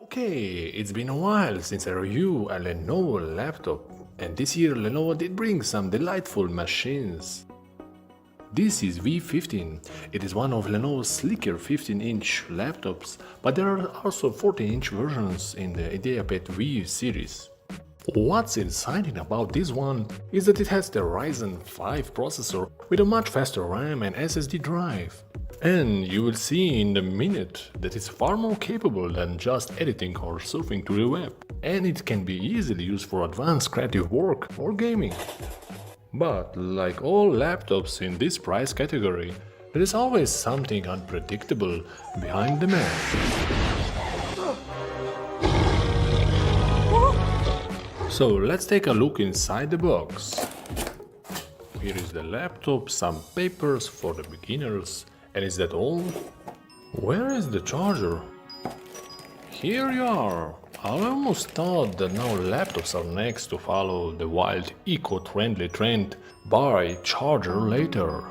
Okay, it's been a while since I reviewed a Lenovo laptop, and this year Lenovo did bring some delightful machines. This is V15. It is one of Lenovo's sleeker 15-inch laptops, but there are also 14-inch versions in the Ideapad V series. What's exciting about this one is that it has the Ryzen 5 processor with a much faster RAM and SSD drive. And you will see in a minute that it's far more capable than just editing or surfing to the web. And it can be easily used for advanced creative work or gaming. But like all laptops in this price category, there is always something unpredictable behind the mask. So let's take a look inside the box. Here is the laptop, some papers for the beginners. And is that all? Where is the charger? Here you are! I almost thought that now laptops are next to follow the wild eco-friendly trend, buy charger later.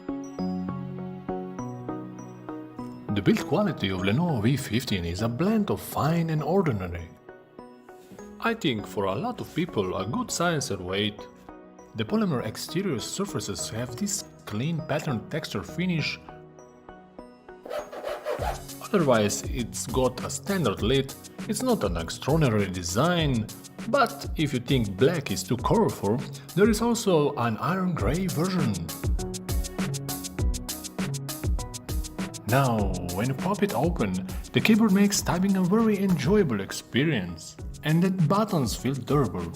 The build quality of Lenovo V15 is a blend of fine and ordinary. I think for a lot of people a good size and weight. The polymer exterior surfaces have this clean patterned texture finish. Otherwise, it's got a standard lid, it's not an extraordinary design, but if you think black is too colorful, there is also an iron gray version. Now, when you pop it open, the keyboard makes typing a very enjoyable experience, and the buttons feel durable.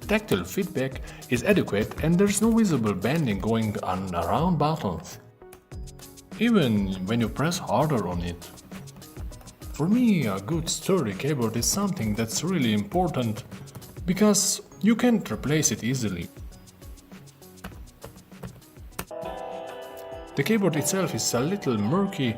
Tactile feedback is adequate and there's no visible bending going on around buttons, even when you press harder on it. For me, a good sturdy keyboard is something that's really important, because you can't replace it easily. The keyboard itself is a little murky,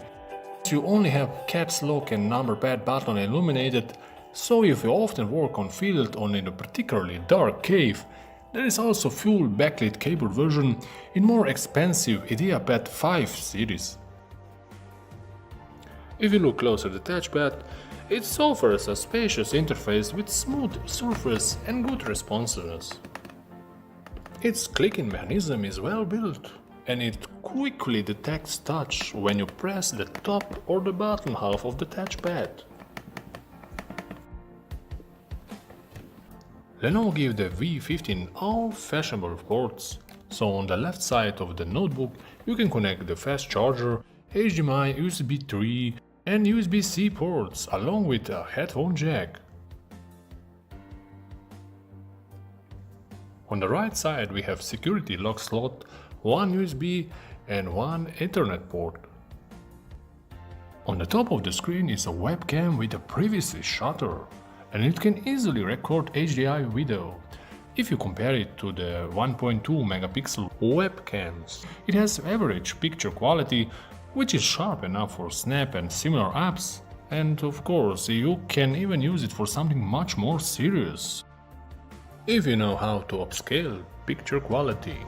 you only have caps lock and number pad button illuminated, so if you often work on field or in a particularly dark cave, there is also full backlit keyboard version in more expensive Ideapad V series. If you look closer at the touchpad, it offers a spacious interface with smooth surface and good responsiveness. Its clicking mechanism is well built, and it quickly detects touch when you press the top or the bottom half of the touchpad. Lenovo gives the V15 all fashionable ports, so on the left side of the notebook you can connect the fast charger, HDMI, USB 3 and USB-C ports along with a headphone jack. On the right side we have security lock slot, one USB and one Ethernet port. On the top of the screen is a webcam with a privacy shutter, and it can easily record HDR video. If you compare it to the 1.2 megapixel webcams, it has average picture quality, which is sharp enough for Snap and similar apps, and of course you can even use it for something much more serious, if you know how to upscale picture quality.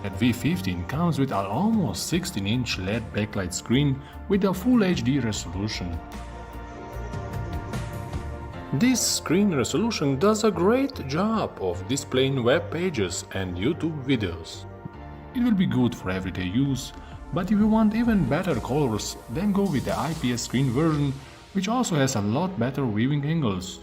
That V15 comes with an almost 16-inch LED backlight screen with a full HD resolution. This screen resolution does a great job of displaying web pages and YouTube videos. It will be good for everyday use, but if you want even better colors, then go with the IPS screen version, which also has a lot better viewing angles.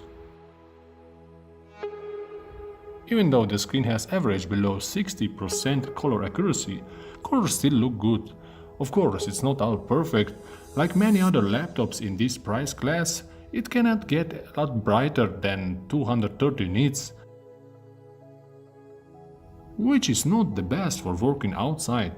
Even though the screen has average below 60% color accuracy, colors still look good. Of course, it's not all perfect. Like many other laptops in this price class, it cannot get a lot brighter than 230 nits, which is not the best for working outside.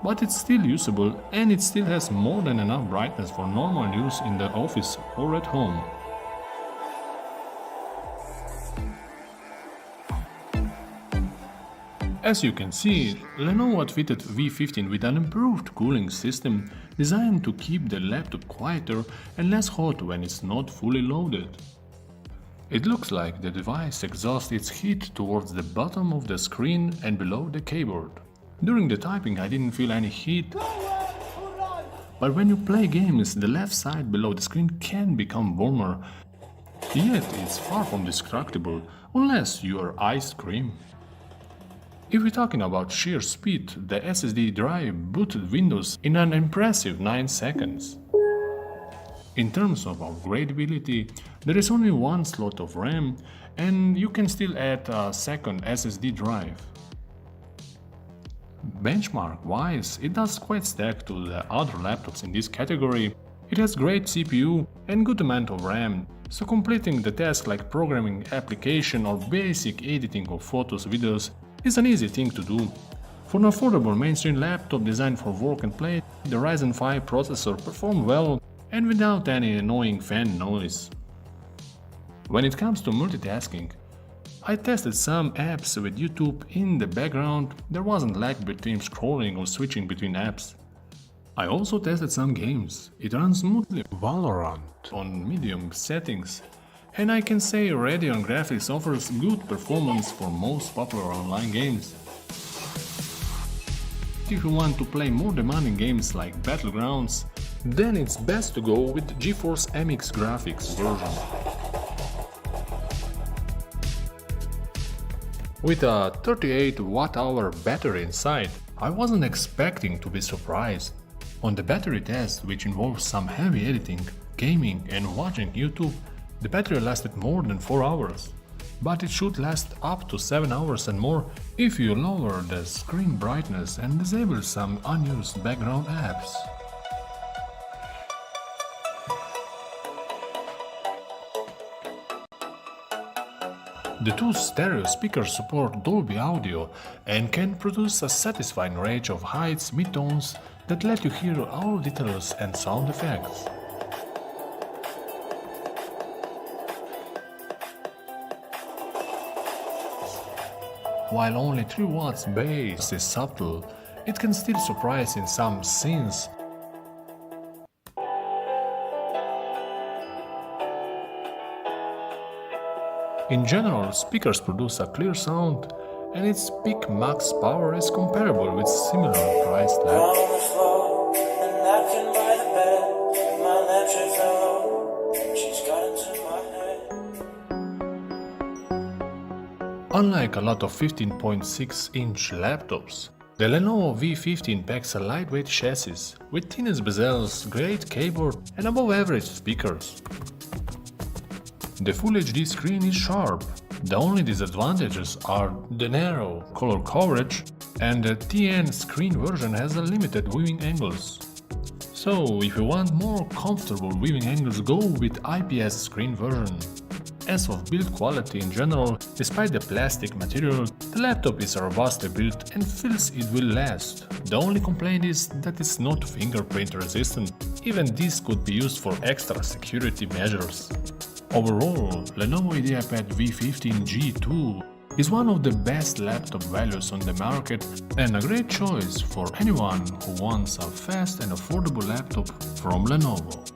But it's still usable and it still has more than enough brightness for normal use in the office or at home. As you can see, Lenovo outfitted V15 with an improved cooling system designed to keep the laptop quieter and less hot when it's not fully loaded. It looks like the device exhausts its heat towards the bottom of the screen and below the keyboard. During the typing I didn't feel any heat, but when you play games the left side below the screen can become warmer, yet it's far from destructible unless you are ice cream. If we're talking about sheer speed, the SSD drive booted Windows in an impressive 9 seconds. In terms of upgradability, there is only one slot of RAM and you can still add a second SSD drive. Benchmark-wise, it does quite stack to the other laptops in this category. It has great CPU and good amount of RAM, so completing the task like programming application or basic editing of photos, videos is an easy thing to do. For an affordable mainstream laptop designed for work and play, the Ryzen 5 processor performed well and without any annoying fan noise. When it comes to multitasking, I tested some apps with YouTube in the background. There wasn't lag between scrolling or switching between apps. I also tested some games. It runs smoothly Valorant on medium settings, and I can say Radeon graphics offers good performance for most popular online games. If you want to play more demanding games like Battlegrounds, then it's best to go with GeForce MX graphics version. With a 38 Wh battery inside, I wasn't expecting to be surprised. On the battery test, which involves some heavy editing, gaming and watching YouTube, the battery lasted more than 4 hours. But it should last up to 7 hours and more if you lower the screen brightness and disable some unused background apps. The two stereo speakers support Dolby Audio and can produce a satisfying range of heights, midtones that let you hear all details and sound effects. While only 3 watts bass is subtle, it can still surprise in some scenes. In general, speakers produce a clear sound, and its peak max power is comparable with similar priced laptops. Unlike a lot of 15.6-inch laptops, the Lenovo V15 packs a lightweight chassis with thinnest bezels, great keyboard and above-average speakers. The Full HD screen is sharp. The only disadvantages are the narrow color coverage, and the TN screen version has a limited viewing angles. So if you want more comfortable viewing angles, go with IPS screen version. As of build quality in general, despite the plastic material, the laptop is robustly built and feels it will last. The only complaint is that it's not fingerprint resistant. Even this could be used for extra security measures. Overall, Lenovo Ideapad V15 G2 is one of the best laptop values on the market and a great choice for anyone who wants a fast and affordable laptop from Lenovo.